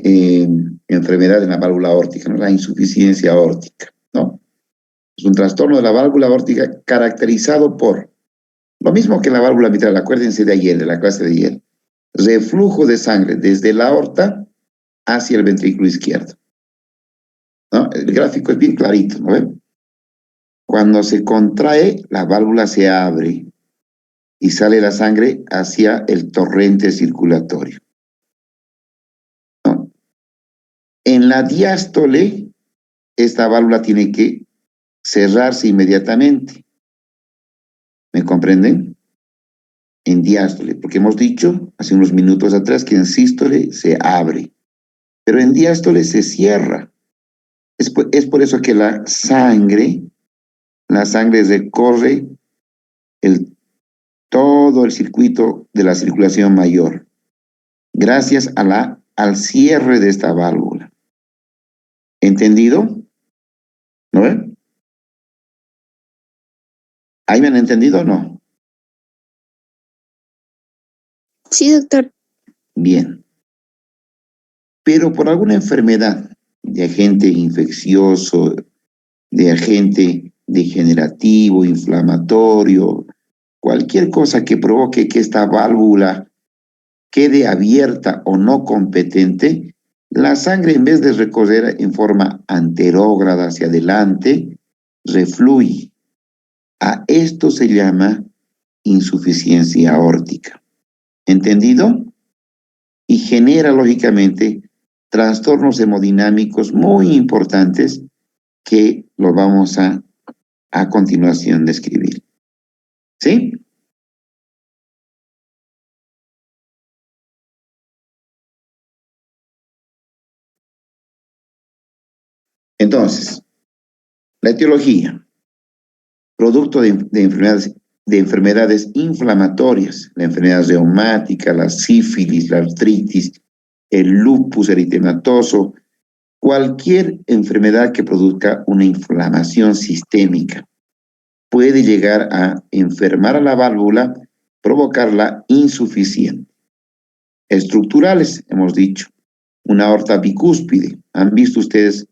enfermedad en la válvula aórtica, ¿no? La insuficiencia aórtica, ¿no? Es un trastorno de la válvula aórtica caracterizado por lo mismo que la válvula mitral, acuérdense de ayer, de la clase de ayer. Reflujo de sangre desde la aorta hacia el ventrículo izquierdo, ¿no? El gráfico es bien clarito, ¿no ven? Cuando se contrae, la válvula se abre y sale la sangre hacia el torrente circulatorio, ¿no? En la diástole, esta válvula tiene que cerrarse inmediatamente. ¿Me comprenden? En diástole, porque hemos dicho hace unos minutos atrás que en sístole se abre, pero en diástole se cierra. Es por eso que la sangre recorre todo el circuito de la circulación mayor, gracias al cierre de esta válvula. ¿Entendido? ¿No ven? ¿Ahí me han entendido o no? Sí, doctor. Bien. Pero por alguna enfermedad de agente infeccioso, de agente degenerativo, inflamatorio, cualquier cosa que provoque que esta válvula quede abierta o no competente, la sangre, en vez de recorrer en forma anterógrada hacia adelante, refluye. A esto se llama insuficiencia aórtica. ¿Entendido? Y genera, lógicamente, trastornos hemodinámicos muy importantes que los vamos a continuación describir. ¿Sí? Entonces, la etiología, producto de enfermedades inflamatorias, la enfermedad reumática, la sífilis, la artritis, el lupus eritematoso, cualquier enfermedad que produzca una inflamación sistémica puede llegar a enfermar a la válvula, provocarla insuficiente. Estructurales, hemos dicho, una aorta bicúspide. ¿Han visto ustedes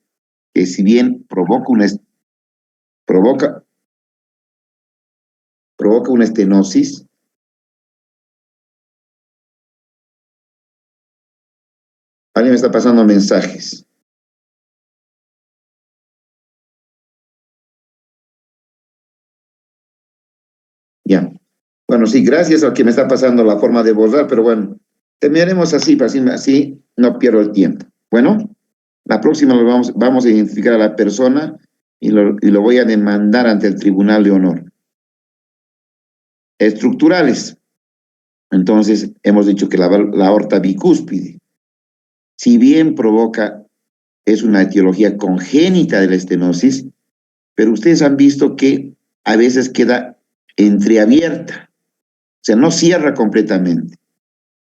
que si bien provoca una estenosis, alguien me está pasando mensajes? Ya. Bueno, sí, gracias al que me está pasando la forma de borrar, pero bueno, terminaremos así no pierdo el tiempo. Bueno, la próxima vamos a identificar a la persona y lo voy a demandar ante el Tribunal de Honor. Estructurales. Entonces, hemos dicho que la aorta bicúspide, si bien es una etiología congénita de la estenosis, pero ustedes han visto que a veces queda entreabierta, o sea, no cierra completamente.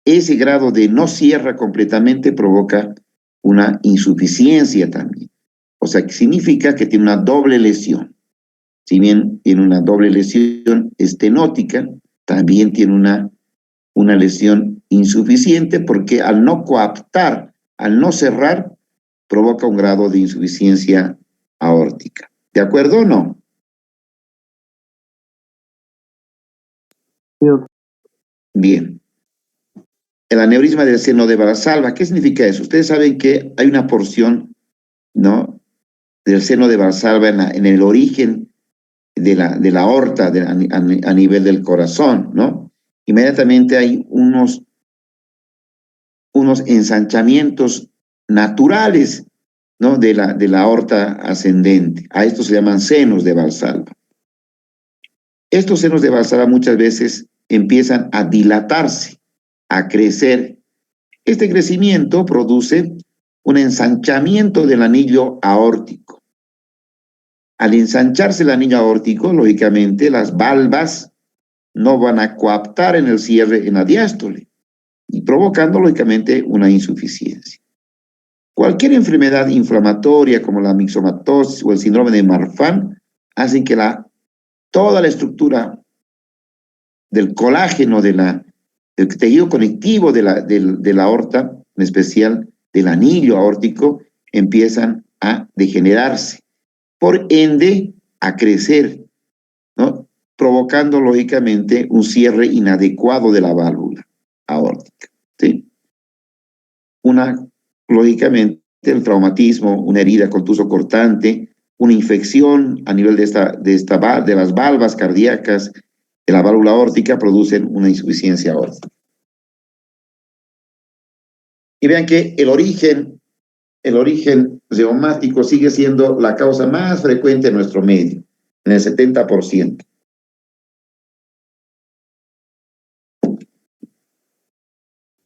Ese grado de no cierra completamente provoca una insuficiencia también. O sea, que significa que tiene una doble lesión. Si bien tiene una doble lesión estenótica, también tiene una lesión insuficiente porque al no coaptar, al no cerrar, provoca un grado de insuficiencia aórtica. ¿De acuerdo o no? Sí. Bien. El aneurisma del seno de Valsalva, ¿qué significa eso? Ustedes saben que hay una porción, ¿no?, del seno de Valsalva en el origen de la aorta a nivel del corazón, ¿no? Inmediatamente hay unos ensanchamientos naturales, ¿no?, de la aorta ascendente. A estos se llaman senos de Valsalva. Estos senos de Valsalva muchas veces empiezan a dilatarse, a crecer. Este crecimiento produce un ensanchamiento del anillo aórtico. Al ensancharse el anillo aórtico, lógicamente, las valvas no van a coaptar en el cierre en la diástole, y provocando, lógicamente, una insuficiencia. Cualquier enfermedad inflamatoria como la mixomatosis o el síndrome de Marfan hacen que toda la estructura del colágeno del tejido conectivo de la aorta, en especial, del anillo aórtico empiezan a degenerarse, por ende a crecer, ¿no? Provocando lógicamente un cierre inadecuado de la válvula aórtica, ¿sí? Lógicamente, el traumatismo, una herida contuso cortante, una infección a nivel de las valvas cardíacas, de la válvula aórtica, producen una insuficiencia aórtica. Y vean que el origen reumático sigue siendo la causa más frecuente en nuestro medio, en el 70%.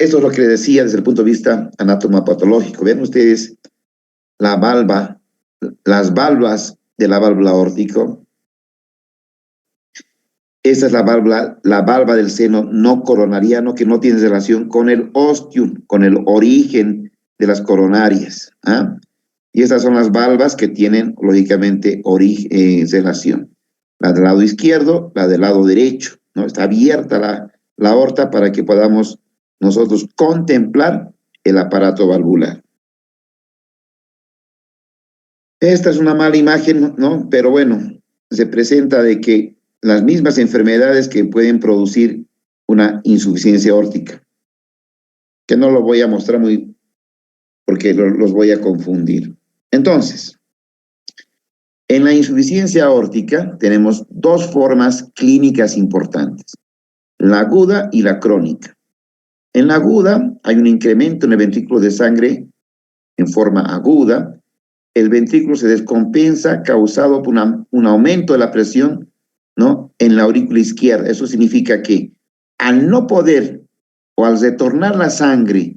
Eso es lo que les decía desde el punto de vista anatomopatológico. Vean ustedes las valvas de la válvula aórtica. Esta es la valva del seno no coronariano, que no tiene relación con el ostium, con el origen de las coronarias. ¿Ah? Y estas son las valvas que tienen, lógicamente, relación. La del lado izquierdo, la del lado derecho, ¿no? Está abierta la aorta para que podamos nosotros contemplar el aparato valvular. Esta es una mala imagen, ¿no? Pero bueno, se presenta de que las mismas enfermedades que pueden producir una insuficiencia aórtica, que no lo voy a mostrar muy, porque los voy a confundir. Entonces, en la insuficiencia aórtica tenemos dos formas clínicas importantes, la aguda y la crónica. En la aguda hay un incremento en el ventrículo de sangre en forma aguda. El ventrículo se descompensa causado por un aumento de la presión, ¿no?, en la aurícula izquierda. Eso significa que al no poder o al retornar la sangre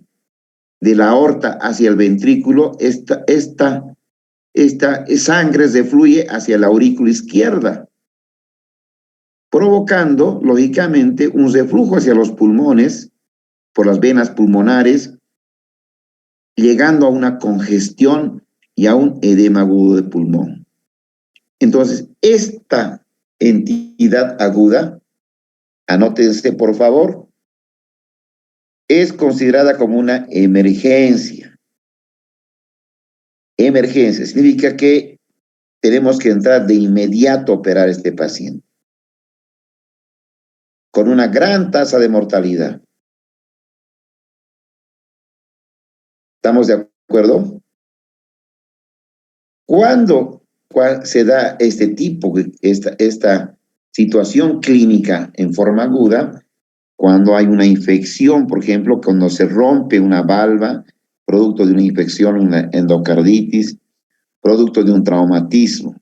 de la aorta hacia el ventrículo, esta sangre se fluye hacia la aurícula izquierda, provocando, lógicamente, un reflujo hacia los pulmones por las venas pulmonares, llegando a una congestión y a un edema agudo de pulmón. Entonces, esta entidad aguda, anótense por favor, es considerada como una emergencia. Emergencia significa que tenemos que entrar de inmediato a operar a este paciente, con una gran tasa de mortalidad. ¿Estamos de acuerdo? ¿Cuándo se da esta situación clínica en forma aguda? Cuando hay una infección, por ejemplo, cuando se rompe una valva, producto de una infección, una endocarditis, producto de un traumatismo.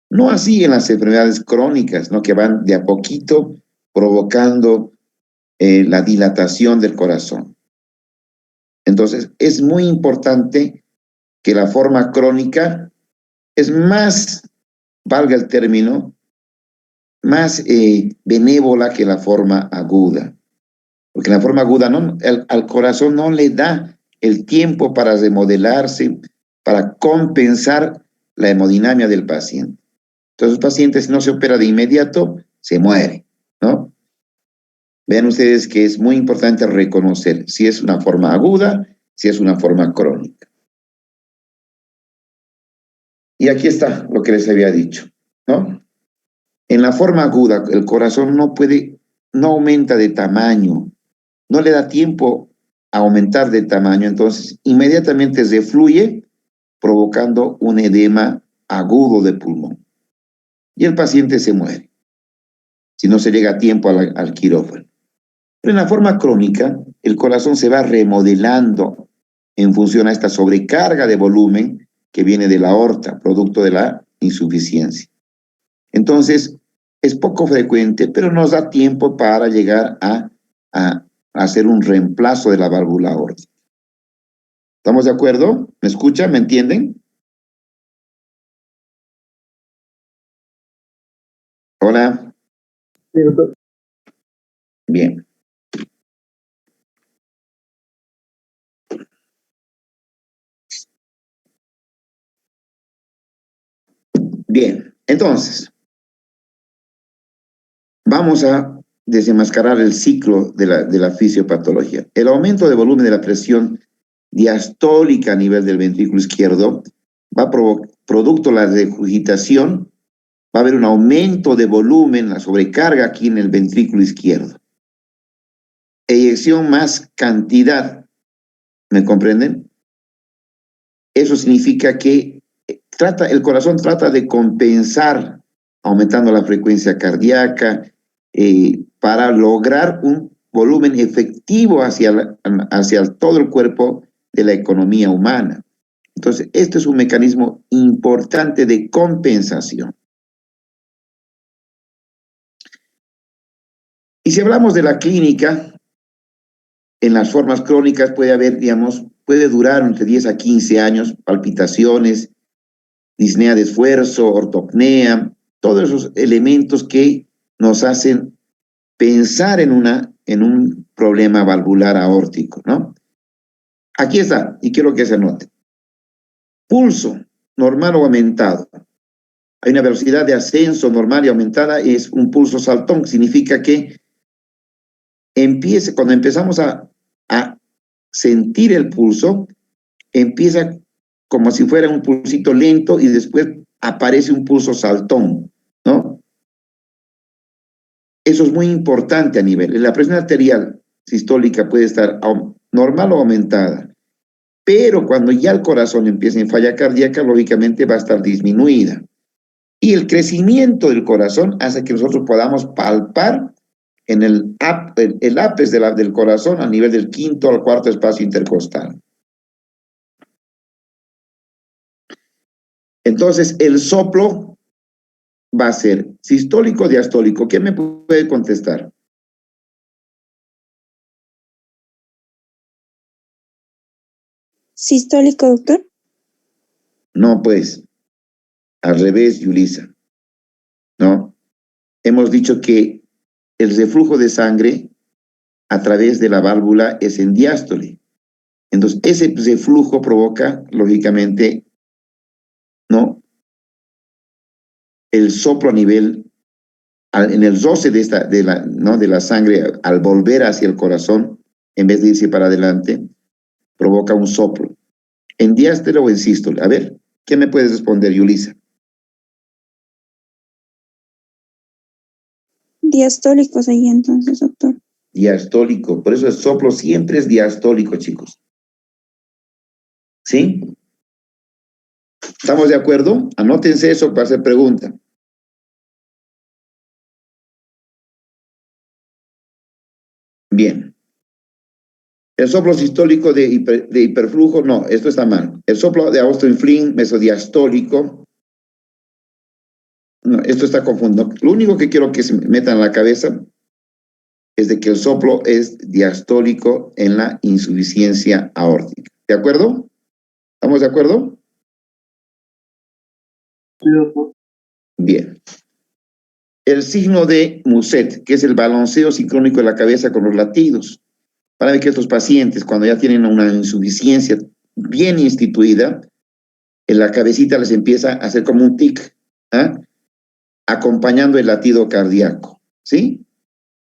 No así en las enfermedades crónicas, ¿no?, que van de a poquito provocando la dilatación del corazón. Entonces, es muy importante que la forma crónica es más, valga el término, más benévola que la forma aguda. Porque la forma aguda al corazón no le da el tiempo para remodelarse, para compensar la hemodinamia del paciente. Entonces, el paciente, si no se opera de inmediato, se muere, ¿no? Vean ustedes que es muy importante reconocer si es una forma aguda, si es una forma crónica. Y aquí está lo que les había dicho, ¿no? En la forma aguda, el corazón no aumenta de tamaño, no le da tiempo a aumentar de tamaño, entonces inmediatamente se fluye, provocando un edema agudo de pulmón. Y el paciente se muere, si no se llega a tiempo al quirófano. Pero en la forma crónica, el corazón se va remodelando en función a esta sobrecarga de volumen que viene de la aorta, producto de la insuficiencia. Entonces, es poco frecuente, pero nos da tiempo para llegar a hacer un reemplazo de la válvula aórtica. ¿Estamos de acuerdo? ¿Me escuchan? ¿Me entienden? Hola. Sí, doctor. Bien. Bien, entonces, vamos a desenmascarar el ciclo de la fisiopatología. El aumento de volumen de la presión diastólica a nivel del ventrículo izquierdo, va a producto de la regurgitación, va a haber un aumento de volumen, la sobrecarga aquí en el ventrículo izquierdo. Eyección más cantidad, ¿me comprenden? Eso significa que el corazón trata de compensar, aumentando la frecuencia cardíaca, para lograr un volumen efectivo hacia todo el cuerpo de la economía humana. Entonces, este es un mecanismo importante de compensación. Y si hablamos de la clínica, en las formas crónicas puede haber, digamos, puede durar entre 10 a 15 años, palpitaciones, disnea de esfuerzo, ortopnea, todos esos elementos que nos hacen pensar en un problema valvular aórtico, ¿no? Aquí está, y quiero que se anote. Pulso, normal o aumentado. Hay una velocidad de ascenso normal y aumentada, es un pulso saltón, que significa que cuando empezamos a sentir el pulso, empieza como si fuera un pulsito lento y después aparece un pulso saltón, ¿no? Eso es muy importante a nivel. La presión arterial sistólica puede estar normal o aumentada, pero cuando ya el corazón empieza en falla cardíaca, lógicamente va a estar disminuida. Y el crecimiento del corazón hace que nosotros podamos palpar en el ápice del corazón a nivel del quinto al cuarto espacio intercostal. Entonces, el soplo va a ser sistólico o diastólico. ¿Quién me puede contestar? Sistólico, doctor. No, pues, al revés, Yulisa. ¿No? Hemos dicho que el reflujo de sangre a través de la válvula es en diástole. Entonces, ese reflujo provoca, lógicamente, ¿no?, el soplo a nivel, en el roce de la sangre al volver hacia el corazón, en vez de irse para adelante, provoca un soplo. ¿En diástole o en sístole? A ver, ¿qué me puedes responder, Yulisa? Diastólico sería entonces, doctor. Diastólico, por eso el soplo siempre es diastólico, chicos. ¿Sí? ¿Estamos de acuerdo? Anótense eso para hacer pregunta. Bien. El soplo sistólico de hiperflujo, no, esto está mal. El soplo de Austin-Flynn mesodiastólico, no, esto está confundido. Lo único que quiero que se metan en la cabeza es de que el soplo es diastólico en la insuficiencia aórtica. ¿De acuerdo? ¿Estamos de acuerdo? Sí, doctor. Bien. El signo de Muset, que es el balanceo sincrónico de la cabeza con los latidos. Para ver que estos pacientes, cuando ya tienen una insuficiencia bien instituida, en la cabecita les empieza a hacer como un tic, ¿eh?, acompañando el latido cardíaco, ¿sí?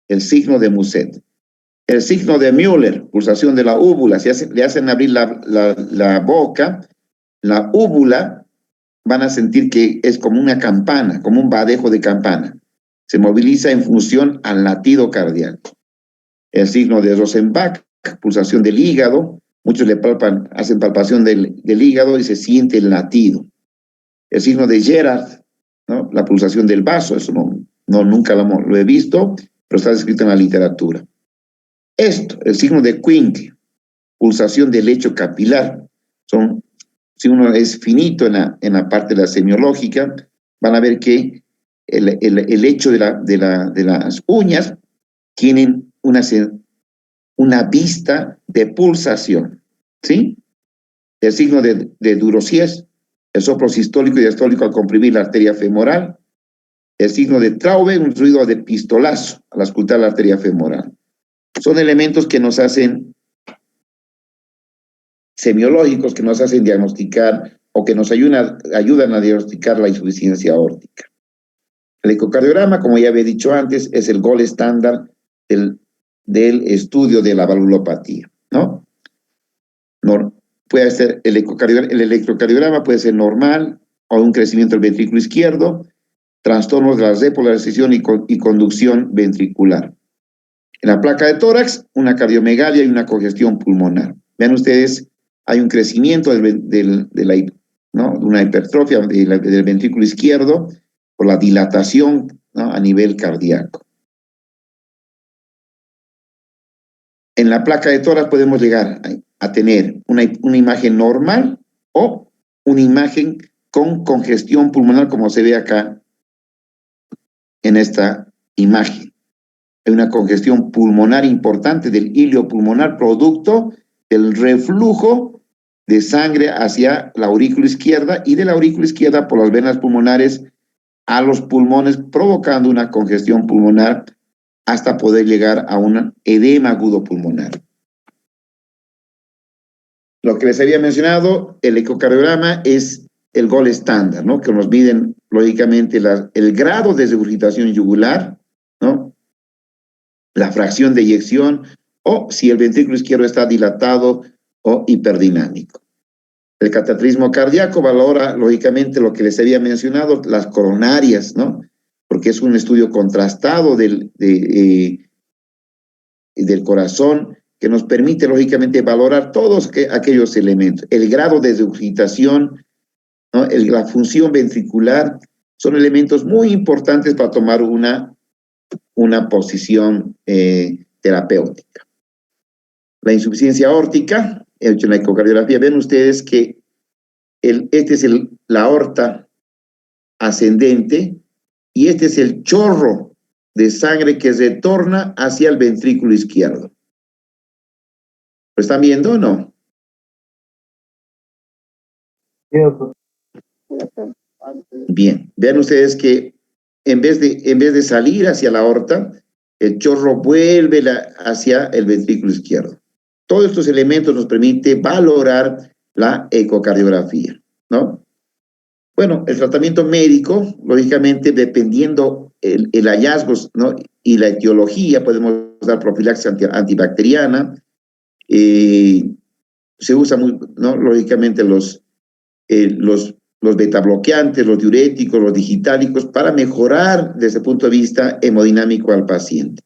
El signo de Muset. El signo de Müller, pulsación de la úvula, le hacen abrir la boca, la úvula, van a sentir que es como una campana, como un badejo de campana. Se moviliza en función al latido cardíaco. El signo de Rosenbach, pulsación del hígado, muchos hacen palpación del hígado y se siente el latido. El signo de Gerard, ¿no?, la pulsación del vaso, eso nunca lo he visto, pero está descrito en la literatura. Esto, el signo de Quink, pulsación del lecho capilar. Si uno es finito en la parte de la semiológica, van a ver que el lecho de las uñas tienen una vista de pulsación, ¿sí? El signo de Durosies, el soplo sistólico y diastólico al comprimir la arteria femoral. El signo de Traube, un ruido de pistolazo al auscultar la arteria femoral. Son elementos que nos hacen semiológicos, que nos hacen diagnosticar o que nos ayudan a diagnosticar la insuficiencia aórtica. El ecocardiograma, como ya había dicho antes, es el gold estándar del estudio de la valvulopatía, ¿no? puede ser el electrocardiograma puede ser normal o un crecimiento del ventrículo izquierdo, trastornos de la repolarización y conducción ventricular. En la placa de tórax, una cardiomegalia y una congestión pulmonar. Vean ustedes, hay un crecimiento de una hipertrofia del ventrículo izquierdo por la dilatación, ¿no?, a nivel cardíaco. En la placa de tórax podemos llegar a tener una imagen normal o una imagen con congestión pulmonar, como se ve acá en esta imagen. Hay una congestión pulmonar importante del hilio pulmonar, producto del reflujo de sangre hacia la aurícula izquierda y de la aurícula izquierda por las venas pulmonares a los pulmones, provocando una congestión pulmonar hasta poder llegar a un edema agudo pulmonar. Lo que les había mencionado, el ecocardiograma es el gold estándar, ¿no?, que nos miden lógicamente el grado de regurgitación yugular, ¿no?, la fracción de eyección o si el ventrículo izquierdo está dilatado o hiperdinamico. El cateterismo cardíaco valora lógicamente lo que les había mencionado, las coronarias, ¿no?, porque es un estudio contrastado del corazón que nos permite lógicamente valorar todos aquellos elementos. El grado de regurgitación, ¿no?, la función ventricular, son elementos muy importantes para tomar una posición terapéutica. La insuficiencia aórtica, hecho en la ecocardiografía, ven ustedes que este es la aorta ascendente y este es el chorro de sangre que retorna hacia el ventrículo izquierdo. ¿Lo están viendo o no? Bien, vean ustedes que en vez de salir hacia la aorta, el chorro vuelve hacia el ventrículo izquierdo. Todos estos elementos nos permiten valorar la ecocardiografía, ¿no? Bueno, el tratamiento médico, lógicamente, dependiendo el hallazgo, ¿no?, y la etiología, podemos dar profilaxis antibacteriana, se usa muy, ¿no?, lógicamente los betabloqueantes, los diuréticos, los digitálicos, para mejorar desde el punto de vista hemodinámico al paciente.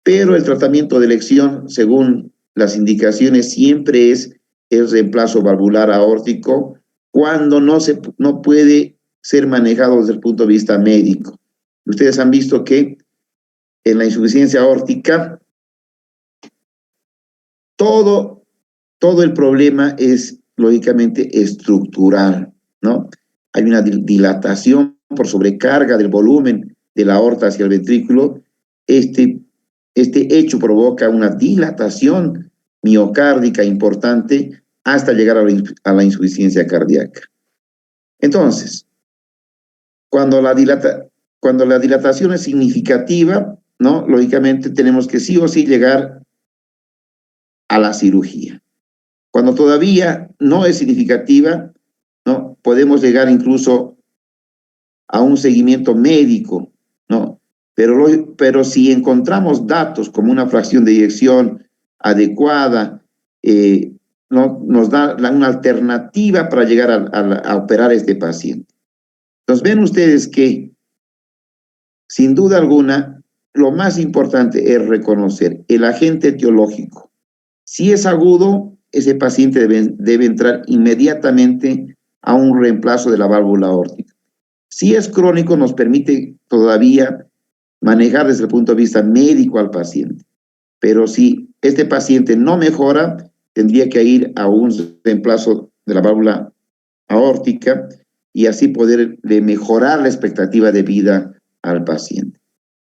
Pero el tratamiento de elección, según las indicaciones, siempre es el reemplazo valvular aórtico cuando no puede ser manejado desde el punto de vista médico. Ustedes han visto que en la insuficiencia aórtica todo el problema es lógicamente estructural, ¿no? Hay una dilatación por sobrecarga del volumen de la aorta hacia el ventrículo. Este hecho provoca una dilatación miocárdica importante hasta llegar a la insuficiencia cardíaca. Entonces, cuando la dilatación es significativa, ¿no?, lógicamente tenemos que sí o sí llegar a la cirugía. Cuando todavía no es significativa, ¿no?, podemos llegar incluso a un seguimiento médico, ¿no? Pero si encontramos datos como una fracción de eyección adecuada, ¿no?, nos da una alternativa para llegar a operar a este paciente. Entonces, ven ustedes que, sin duda alguna, lo más importante es reconocer el agente etiológico. Si es agudo, ese paciente debe entrar inmediatamente a un reemplazo de la válvula aórtica. Si es crónico, nos permite todavía manejar desde el punto de vista médico al paciente. Pero si este paciente no mejora, tendría que ir a un reemplazo de la válvula aórtica y así poder mejorar la expectativa de vida al paciente.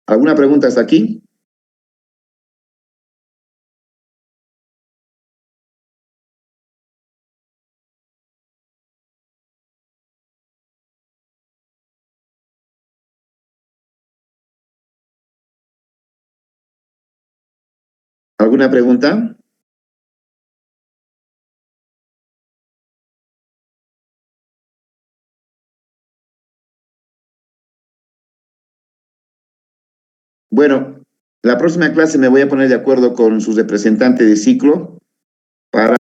¿Alguna pregunta hasta aquí? ¿Alguna pregunta? Bueno, la próxima clase me voy a poner de acuerdo con su representante de ciclo para